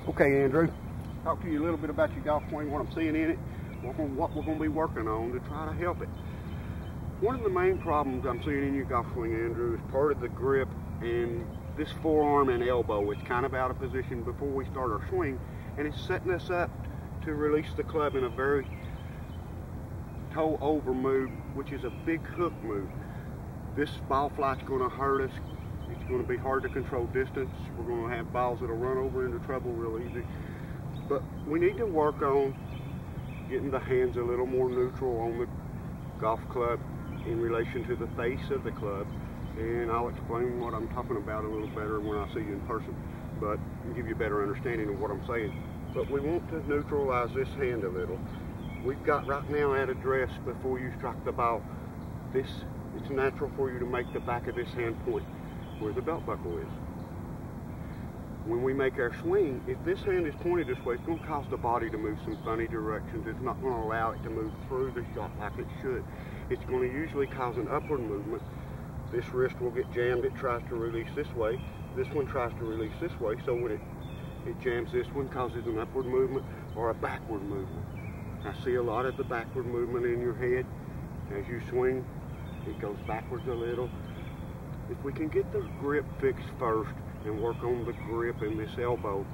Okay, Andrew, talk to you a little bit about your golf swing, what I'm seeing in it, what we're going to be working on to try to help it. One of the main problems I'm seeing in your golf swing, Andrew, is part of the grip and this forearm and elbow. It's kind of out of position before we start our swing, and it's setting us up to release the club in a very toe over move, which is a big hook move. This ball flight's going to hurt us. It's going to be hard to control distance. We're going to have balls that'll run over into trouble real easy. But we need to work on getting the hands a little more neutral on the golf club in relation to the face of the club. And I'll explain what I'm talking about a little better when I see you in person, but give you a better understanding of what I'm saying. But we want to neutralize this hand a little. We've got right now at address before you strike the ball. It's natural for you to make the back of this hand point where the belt buckle is. When we make our swing, if this hand is pointed this way, it's going to cause the body to move some funny directions. It's not going to allow it to move through the shot like it should. It's going to usually cause an upward movement. This wrist will get jammed. It tries to release this way. This one tries to release this way. So when it jams this one, causes an upward movement or a backward movement. I see a lot of the backward movement in your head. As you swing, it goes backwards a little. If we can get the grip fixed first and work on the grip in this elbow,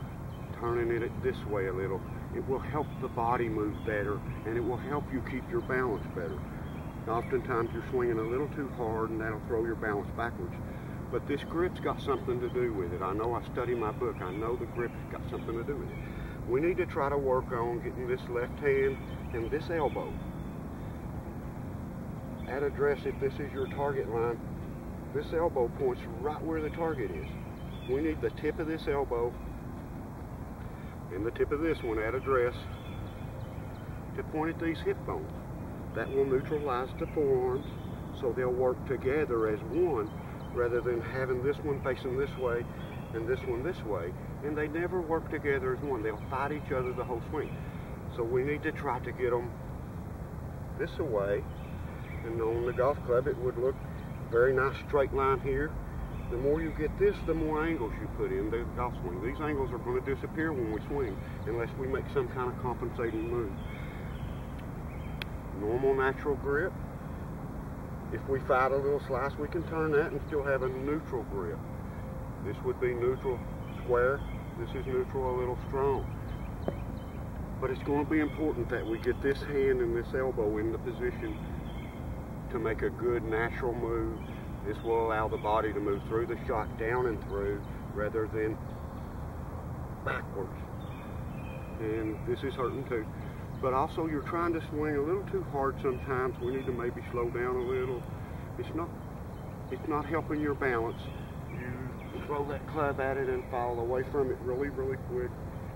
turning it this way a little, it will help the body move better, and it will help you keep your balance better. Oftentimes you're swinging a little too hard and that'll throw your balance backwards. But this grip's got something to do with it. I know, I study my book. I know the grip's got something to do with it. We need to try to work on getting this left hand and this elbow at address. If this is your target line, this elbow points right where the target is. We need the tip of this elbow and the tip of this one at address to point at these hip bones. That will neutralize the forearms so they'll work together as one, rather than having this one facing this way and this one this way. And they never work together as one. They'll fight each other the whole swing. So we need to try to get them this away. And on the golf club, it would look very nice straight line here. The more you get this, the more angles you put in the golf swing. These angles are going to disappear when we swing unless we make some kind of compensating move. Normal natural grip. If we fight a little slice, we can turn that and still have a neutral grip. This would be neutral square. This is neutral a little strong. But it's going to be important that we get this hand and this elbow in the position to make a good natural move. This will allow the body to move through the shot, down and through, rather than backwards. And this is hurting too. But also you're trying to swing a little too hard sometimes. We need to maybe slow down a little. It's not helping your balance. You throw that club at it and fall away from it really, really quick.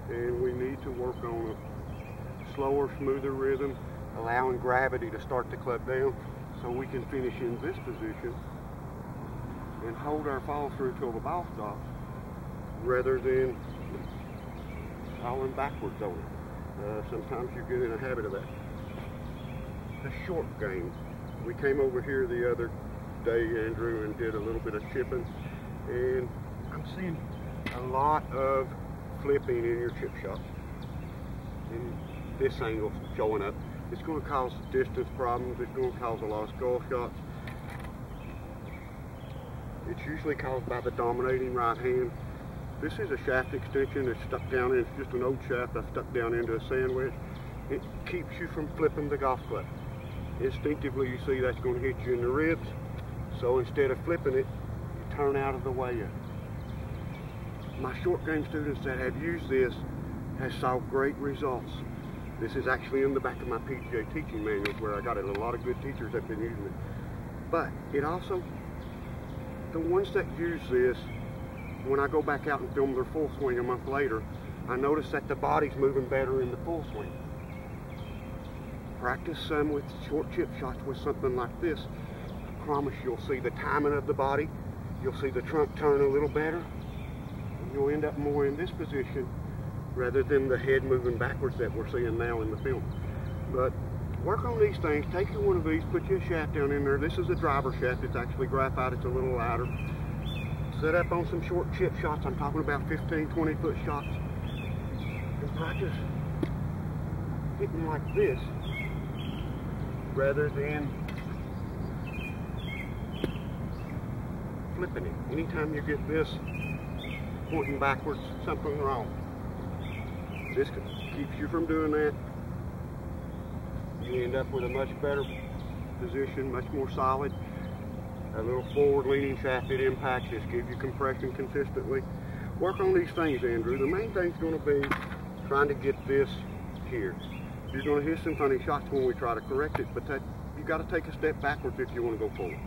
And we need to work on a slower, smoother rhythm, allowing gravity to start the club down so we can finish in this position and hold our follow through till the ball stops, rather than falling backwards on it. Sometimes you get in a habit of that. The short game. We came over here the other day, Andrew, and did a little bit of chipping, and I'm seeing a lot of flipping in your chip shot. And this angle showing up. It's going to cause distance problems. It's going to cause a lot of skull shots. It's usually caused by the dominating right hand. This is a shaft extension. It's stuck down in, it's just an old shaft I stuck down into a sandwich. It keeps you from flipping the golf club. Instinctively you see that's going to hit you in the ribs. So instead of flipping it, you turn out of the way. My short game students that have used this have saw great results. This is actually in the back of my PGA teaching manuals where I got it. A lot of good teachers have been using it. But it also, the ones that use this, when I go back out and film their full swing a month later, I notice that the body's moving better in the full swing. Practice some with short chip shots with something like this. I promise you'll see the timing of the body. You'll see the trunk turn a little better. And you'll end up more in this position rather than the head moving backwards that we're seeing now in the film. But work on these things. Take you one of these, put you a shaft down in there. This is a driver shaft. It's actually graphite. It's a little lighter. Set up on some short chip shots. I'm talking about 15, 20 foot shots. and practice hitting like this rather than flipping it. Anytime you get this pointing backwards, something's wrong. This keeps you from doing that. You end up with a much better position, much more solid. A little forward-leaning shafted impact just gives you compression consistently. Work on these things, Andrew. The main thing's going to be trying to get this here. You're going to hit some funny shots when we try to correct it, but that you got to take a step backwards if you want to go forward.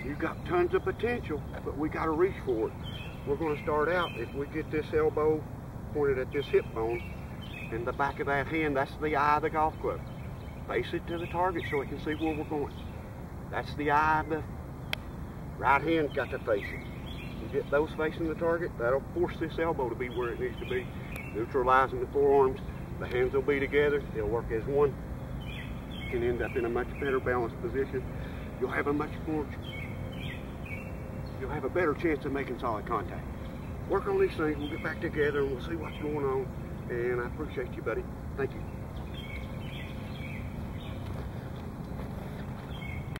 You've got tons of potential, but we got to reach for it. We're going to start out, if we get this elbow pointed at this hip bone, and the back of that hand, that's the eye of the golf club. Face it to the target so it can see where we're going. That's the eye of the right hand, got to face it. You get those facing the target, that'll force this elbow to be where it needs to be. Neutralizing the forearms, the hands will be together, they'll work as one. You can end up in a much better balanced position. You'll have a better chance of making solid contact. Work on these things, we'll get back together and we'll see what's going on. And I appreciate you, buddy. Thank you.